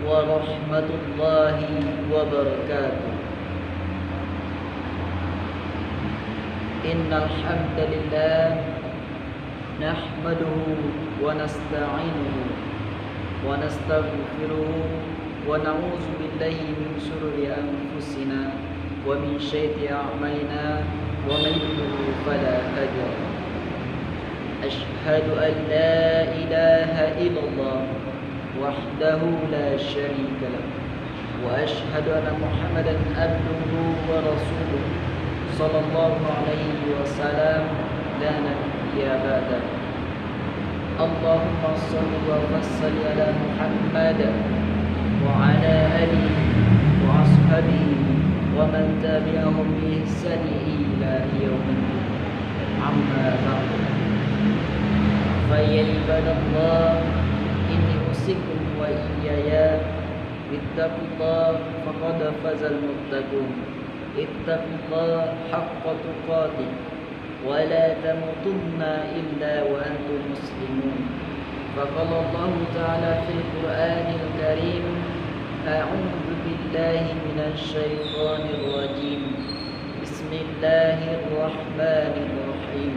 ورحمة الله وبركاته. إن الحمد لله نحمده ونستعينه ونستغفره ونعوذ بالله من شرور أنفسنا ومن سيئات أعمالنا ومن يضلل فلا هادي له. أشهد أن لا إله إلا الله وحده لا شريك له وأشهد أن محمدا عبده ورسوله صلى الله عليه وسلم لا نبي بعده. اللهم صل وسلم على محمد وعلى آله وأصحابه ومن تبعهم بإحسان إلى يوم الدين. أما بعد فيا عباد الله إني أوصيكم وإياي باتقوا الله فقد فاز المتقون. اتقوا الله حق تقاته ولا تموتن إلا وأنتم مسلمون. فقال الله تعالى في القرآن الكريم: أعوذ بالله من الشيطان الرجيم بسم الله الرحمن الرحيم.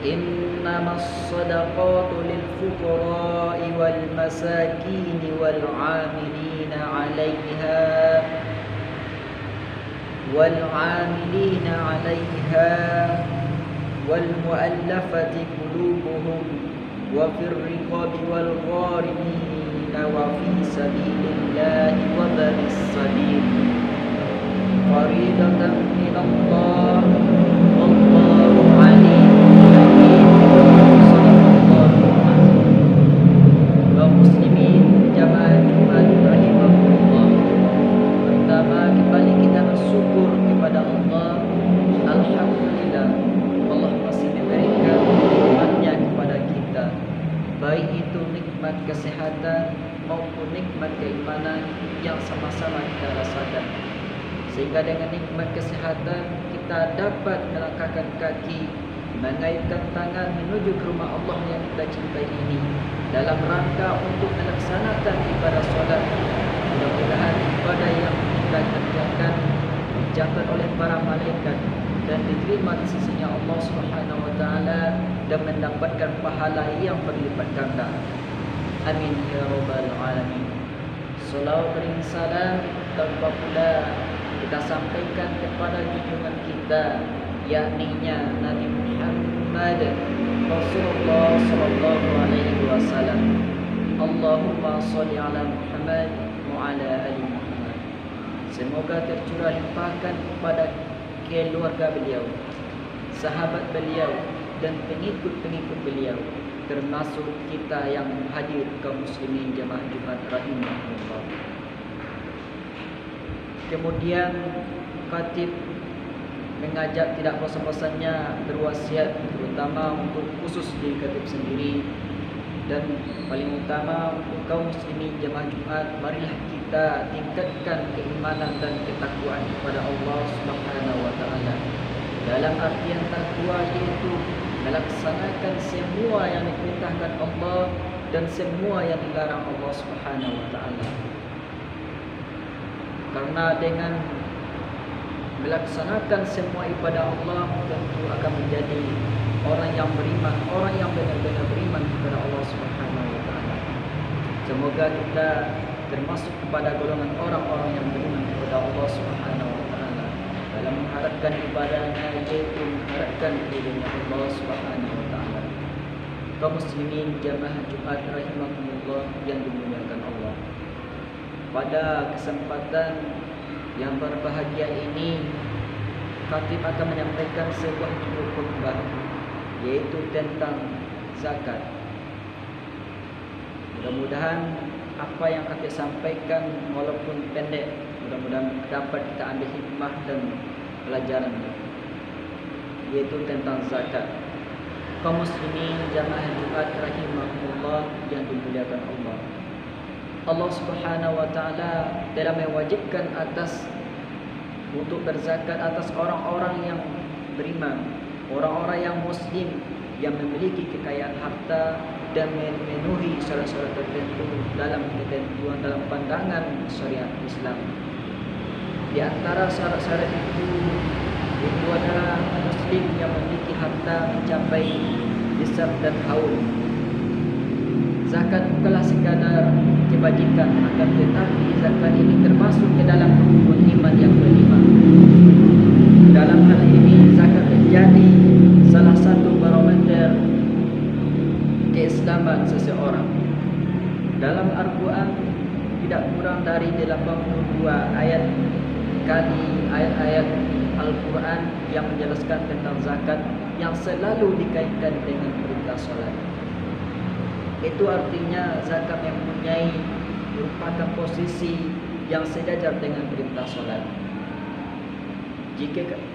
إنما الصدقات للفقراء والمساكين والعاملين عليها والمؤلفة قلوبهم وفي الرقاب والغارمين وفي سبيل الله وابن السبيل فريضة من الله والله عليم حكيم. صدق الله العظيم. Kaum muslimin jamaah Jumat rahimahullah, pertama kembali kita bersyukur kepada Allah. Alhamdulillah, Allah masih memberikan nikmatnya kepada kita, baik itu nikmat kesehatan maupun nikmat keimanan yang sama-sama kita rasakan. Sehingga dengan nikmat kesehatan kita dapat melangkahkan kaki, mengaitkan tangan menuju ke rumah Allah yang kita cintai ini dalam rangka untuk melaksanakan ibadah solat. Mudah-mudahan ibadah yang kita kerjakan dicatat oleh para malaikat dan diterima di sisinya Allah Subhanahu wa taala dan mendapatkan pahala yang berlipat ganda. Amin ya rabbal alamin. Salawat dan salam tanpa pula kita sampaikan kepada junjungan kita, yakninya Nabi Muhammad Rasulullah sallallahu alaihi wasallam. Allahumma shalli ala Muhammad wa ala ali Muhammad. Semoga tercurah limpahkan kepada keluarga beliau, sahabat beliau dan pengikut-pengikut beliau, termasuk kita yang hadir kaum muslimin jamaah Jumat rahimahullah. Kemudian khatib mengajak tidak bosan-bosannya berwasiat, terutama untuk khusus diri khatib sendiri dan paling utama untuk kaum muslimin jamaah Jumat. Marilah kita tingkatkan keimanan dan ketakwaan kepada Allah Subhanahu wa taala. Dalam artian takwa yaitu melaksanakan semua yang diperintahkan Allah dan semua yang dilarang Allah Subhanahu wa taala. Karena dengan melaksanakan semua ibadah Allah tentu akan menjadi orang yang beriman, orang yang benar-benar beriman kepada Allah Subhanahu wa taala. Semoga kita termasuk kepada golongan orang-orang yang beriman kepada Allah Subhanahu wa taala dalam mengharapkan ibadahnya, yaitu mengharapkan ridhonya Allah Subhanahu wa taala. Kaum muslimin jamaah Jumat rahimahumullah yang dimuliakan Allah, pada kesempatan yang berbahagia ini khatib akan menyampaikan sebuah khutbah, yaitu tentang zakat. Mudah-mudahan apa yang khatib sampaikan walaupun pendek, mudah-mudahan dapat kita ambil hikmah dan pelajaran, yaitu tentang zakat. Kaum muslimin jamaah Jumat rahimahumullah yang dimuliakan Allah, Allah Subhanahu wa taala telah mewajibkan atas untuk berzakat atas orang-orang yang beriman, orang-orang yang muslim yang memiliki kekayaan harta dan memenuhi syarat-syarat tertentu dalam ketentuan dalam pandangan syariat Islam. Di antara syarat-syarat itu adalah muslim yang memiliki harta mencapai nisab dan haul. Zakat bukanlah sekadar kebajikan, akan tetapi zakat ini termasuk ke dalam rukun iman yang kelima. Dalam hal ini zakat menjadi salah satu barometer keislaman seseorang. Dalam Al-Quran tidak kurang dari 82 ayat-ayat Al-Quran yang menjelaskan tentang zakat yang selalu dikaitkan dengan perintah solat. Itu artinya zakat yang merupakan posisi yang sejajar dengan perintah solat.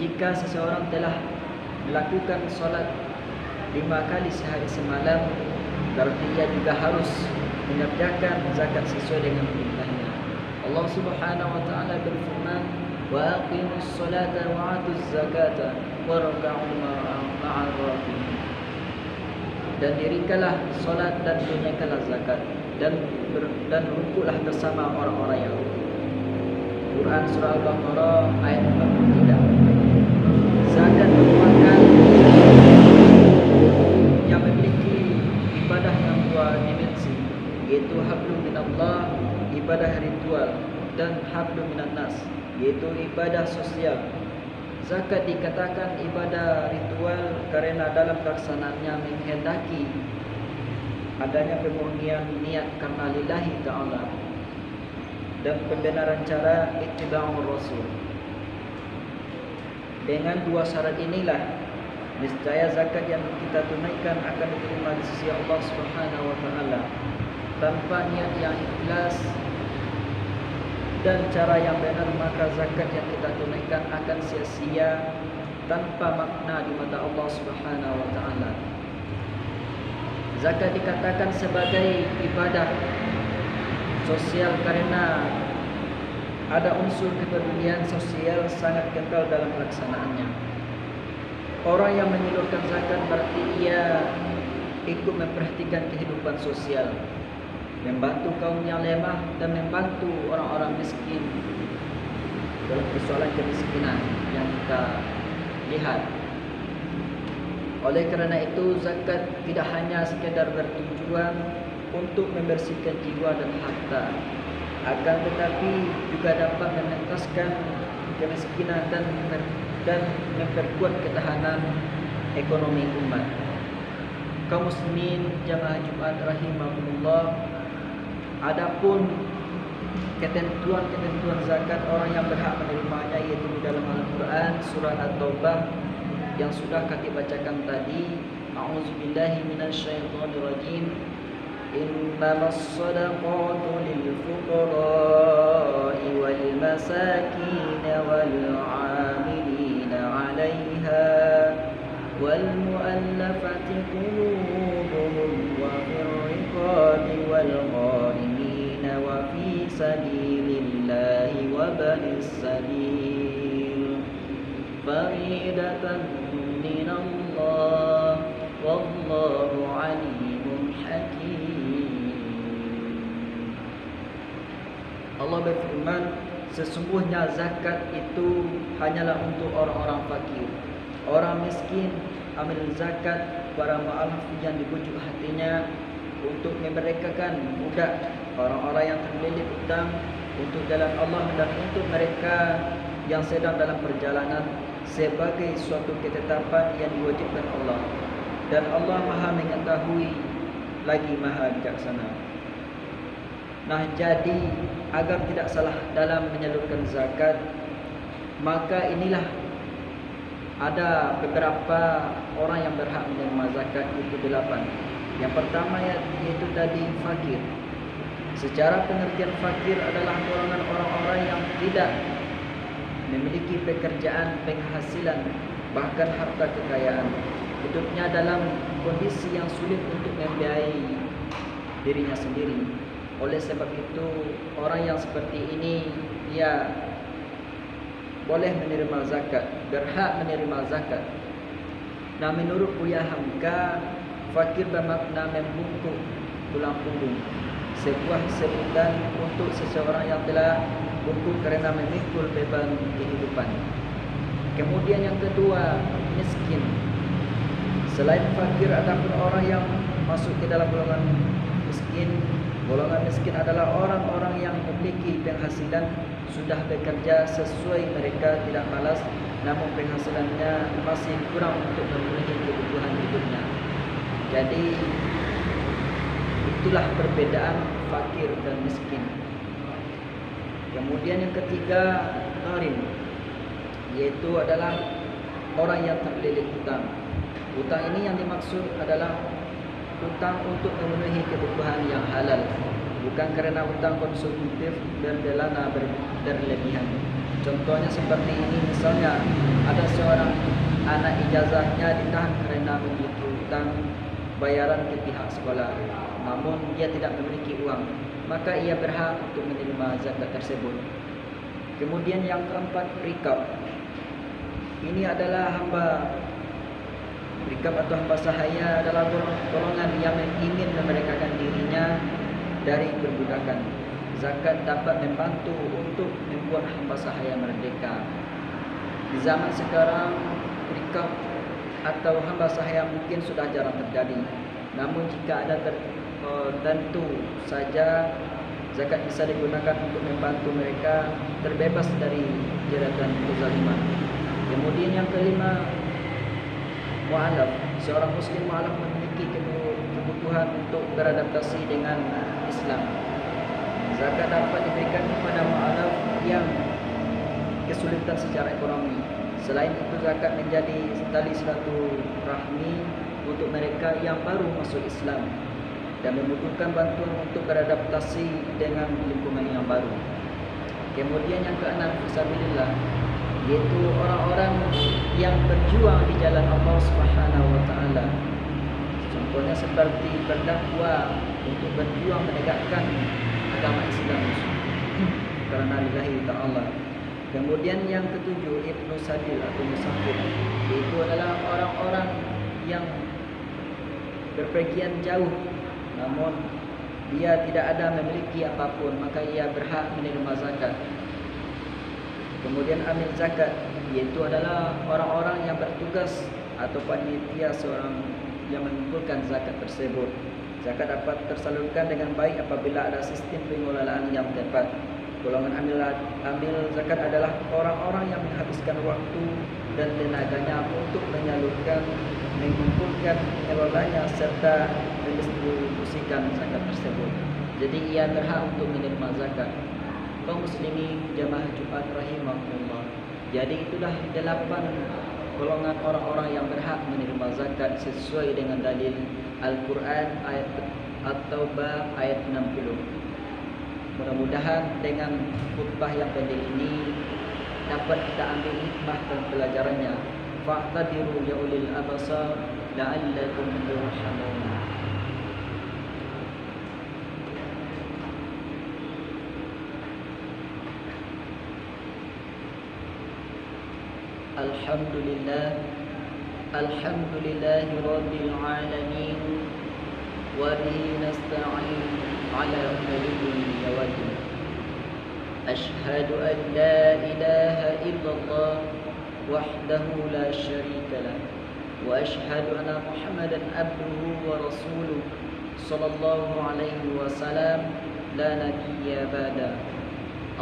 Jika seseorang telah melakukan solat 5 kali sehari semalam, berarti ia juga harus mengerjakan zakat sesuai dengan perintahnya. Allah Subhanahu wa taala berfirman, "Wa aqimus salata wa atuz zakata warka'u ma'ar raki'in." Dan dirikanlah solat dan tunaikanlah zakat dan rukuklah bersama orang-orang yang rukuk. Quran surah Al-Baqarah ayat 43. Zakat merupakan yang memiliki ibadah yang dua dimensi, yaitu hablum minallah, ibadah ritual, dan hablum minannas, yaitu ibadah sosial. Zakat dikatakan ibadah ritual karena dalam pelaksanaannya menghendaki adanya pemurnian niat karena lillahi ta'ala dan pembenaran cara ittiba'ur rasul. Dengan dua syarat inilah niscaya zakat yang kita tunaikan akan diterima di sisi Allah Subhanahu wa taala. Tanpa niat yang ikhlas dan cara yang benar, maka zakat yang kita tunaikan akan sia-sia tanpa makna di mata Allah Subhanahu wa taala. Zakat dikatakan sebagai ibadah sosial karena ada unsur kepedulian sosial sangat kental dalam pelaksanaannya. Orang yang menyalurkan zakat berarti ia ikut memperhatikan kehidupan sosial, membantu kaum yang lemah dan membantu orang-orang miskin dalam persoalan kemiskinan yang kita lihat. Oleh kerana itu, zakat tidak hanya sekedar bertujuan untuk membersihkan jiwa dan harta, akan tetapi juga dapat mengentaskan kemiskinan dan memperkuat ketahanan ekonomi umat. Kaum muslimin jamaah Jumat rahimahumullah, adapun ketentuan zakat orang yang berhak menerimanya yaitu di dalam Al-Quran surah At-Taubah yang sudah kami bacakan tadi. A'udzubillahi minasyaitonirrajim. Innamas shadaqatu lil fuqara'i wal masakin wal 'amilina 'alayha wal mu'allafati qulubuhum wa fir riqabi wal gharimina wa fi sabilillahi wa banis sabil faridatan minallah wallahu alimun hakim. Allah berfirman, sesungguhnya zakat itu hanyalah untuk orang-orang fakir, orang miskin. Amil zakat para mu'allaf yang dibujuk hatinya untuk memerdekakan budak, orang-orang yang terlilit hutang untuk jalan Allah, dan untuk mereka yang sedang dalam perjalanan sebagai suatu ketetapan yang diwajibkan Allah. Dan Allah Maha mengetahui lagi Maha bijaksana. Nah, jadi agar tidak salah dalam menyalurkan zakat, maka inilah ada beberapa orang yang berhak menerima zakat, itu 8. Yang pertama yaitu tadi fakir. Secara pengertian fakir adalah golongan orang-orang yang tidak memiliki pekerjaan, penghasilan, bahkan harta kekayaan. Hidupnya dalam kondisi yang sulit untuk membiayai dirinya sendiri. Oleh sebab itu, orang yang seperti ini ia boleh menerima zakat, berhak menerima zakat. Nah, menurut Buya Hamka, Fakir bermakna membungkuk tulang punggung, sebuah sebutan untuk seseorang yang telah bungkuk kerana memikul beban kehidupan. Kemudian yang kedua, miskin. Selain fakir, ataupun orang yang masuk ke dalam golongan miskin. Golongan miskin adalah orang-orang yang memiliki penghasilan, sudah bekerja sesuai mereka, tidak malas, namun penghasilannya masih kurang untuk memenuhi kebutuhan hidupnya. Jadi itulah perbedaan fakir dan miskin. Kemudian yang ketiga, gharim, yaitu adalah orang yang terlilit hutang. Hutang ini yang dimaksud adalah hutang untuk memenuhi kebutuhan yang halal, bukan kerana hutang konsumtif berbelana berlebihan. Contohnya seperti ini, misalnya ada seorang anak ijazahnya ditahan kerana memiliki hutang bayaran ke pihak sekolah, namun dia tidak memiliki uang, maka ia berhak untuk menerima zakat tersebut. Kemudian yang keempat, rikab. Ini adalah hamba. Rikab atau hamba sahaya adalah golongan yang ingin memerdekakan dirinya dari perbudakan. Zakat dapat membantu untuk membuat hamba sahaya merdeka. Di zaman sekarang, rikab atau hamba sahaya mungkin sudah jarang terjadi. Namun jika ada tentu saja zakat bisa digunakan untuk membantu mereka terbebas dari jeratan kezaliman. Kemudian yang kelima, mu'alaf. Seorang muslim mu'alaf memiliki kebutuhan untuk beradaptasi dengan Islam. Zakat dapat diberikan kepada mu'alaf yang kesulitan secara ekonomi. Selain itu, zakat menjadi tali silaturahmi untuk mereka yang baru masuk Islam dan membutuhkan bantuan untuk beradaptasi dengan lingkungan yang baru. Kemudian yang keenam, fisabilillah, yaitu orang-orang yang berjuang di jalan Allah Subhanahu wa taala. Contohnya seperti berdakwah untuk berjuang menegakkan agama Islam karena lillahi ta'ala. Kemudian yang ketujuh, ibnu sabil atau musafir, yaitu adalah orang-orang yang berpergian jauh namun dia tidak ada memiliki apapun, maka ia berhak menerima zakat. Kemudian amil zakat, yaitu adalah orang-orang yang bertugas atau panitia seorang yang mengumpulkan zakat tersebut. Zakat dapat tersalurkan dengan baik apabila ada sistem pengelolaan yang tepat. Golongan amil zakat adalah orang-orang yang menghabiskan waktu dan tenaganya untuk menyalurkan, mengumpulkan, mengelolanya serta mendistribusikan zakat tersebut. Jadi ia berhak untuk menerima zakat. Kaum muslimin jamaah Jumat rahimahullah. Jadi itulah 8 golongan orang-orang yang berhak menerima zakat sesuai dengan dalil Al-Quran ayat At-Taubah ayat 60. Mudah-mudahan dengan khutbah yang pendek ini dapat kita ambil hikmah dan pelajarannya. Fa'tabiru ya ulil absar la'allakum turhamun. Alhamdulillah rabbil alamin wa bihi nasta'in ala umuri waddin. Ashhadu an la ilaha illallah wahdahu la syarika lah wa ashhadu anna Muhammadan abduhu wa rasuluh sallallahu alaihi wasallam la nabiyya ba'da.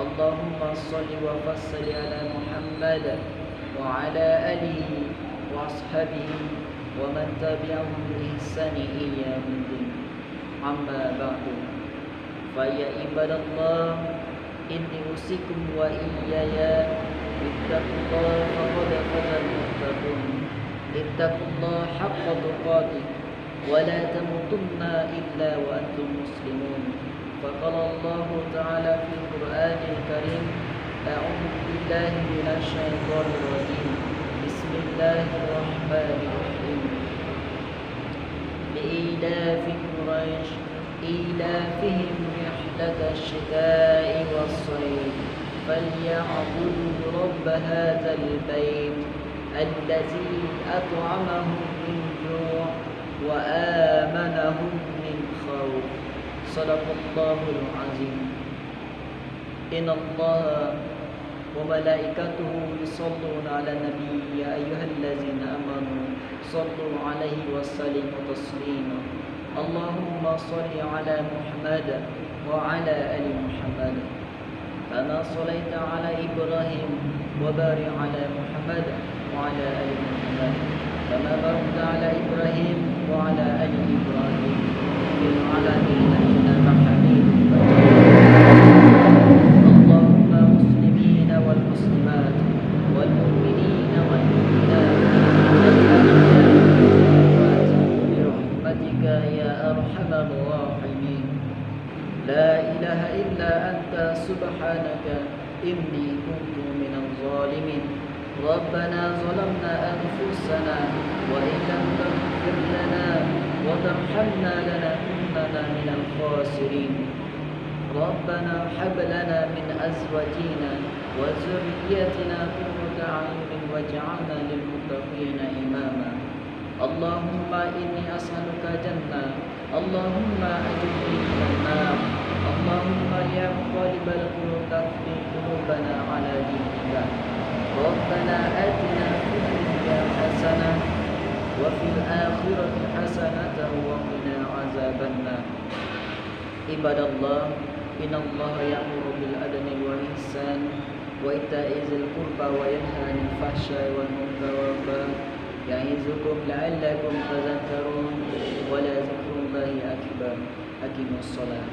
Allahumma salli wa sallim ala Muhammad وعلى آله وأصحابه ومن تبعهم بإحسان إلى يوم الدين. أما بعد فيا عباد الله إني أوصيكم وإياي باتقوا الله فقد فاز المتقون. اتقوا الله حق تقاته ولا تموتن إلا وأنتم مسلمون. فقال الله تعالى في القرآن الكريم: أعوذ بالله من الشيطان الرجيم. بسم الله الرحمن الرحيم. لإيلاف قريش إيلافهم رحلة الشتاء والصيف فليعبدوا رب هذا البيت الذي أطعمهم من جوع وآمنهم من خوف. صدق الله العظيم. إن الله وملائكته يصلون على النبي يا أيها الذين آمنوا صلوا عليه وسلموا تسليما. اللهم صل على محمد وعلى آل محمد كما صليت على إبراهيم وبارك على محمد وعلى آل محمد كما باركت على إبراهيم وعلى آل إبراهيم في العالمين إنك حميد مجيد. اللهم المسلمين والمسلمات والمؤمنين والمؤمنات برحمتك يا أرحم الراحمين. لا إله إلا أنت سبحانك إني كنت من الظالمين. ربنا ظلمنا أنفسنا وإن لم تغفر لنا وترحمنا لنكونن من الخاسرين. ربنا هب لنا من أزواجنا وذريتنا قرة أعين واجعلنا للمتقين إماما. اللهم إني أسألك جنة. اللهم أجرني من النار. اللهم يا مقلب القلوب ثبت قلوبنا على دينك. ربنا آتنا في الدنيا حسنة وفي الآخرة حسنة وقنا عذاب النار. عباد الله إن الله يأمر بالعدل والإحسان وإيتاء ذي القربى وينهى عن الفحشاء والمنكر والبغي يعظكم لعلكم تذكرون ولذكر الله أكبر. أقيموا الصلاة.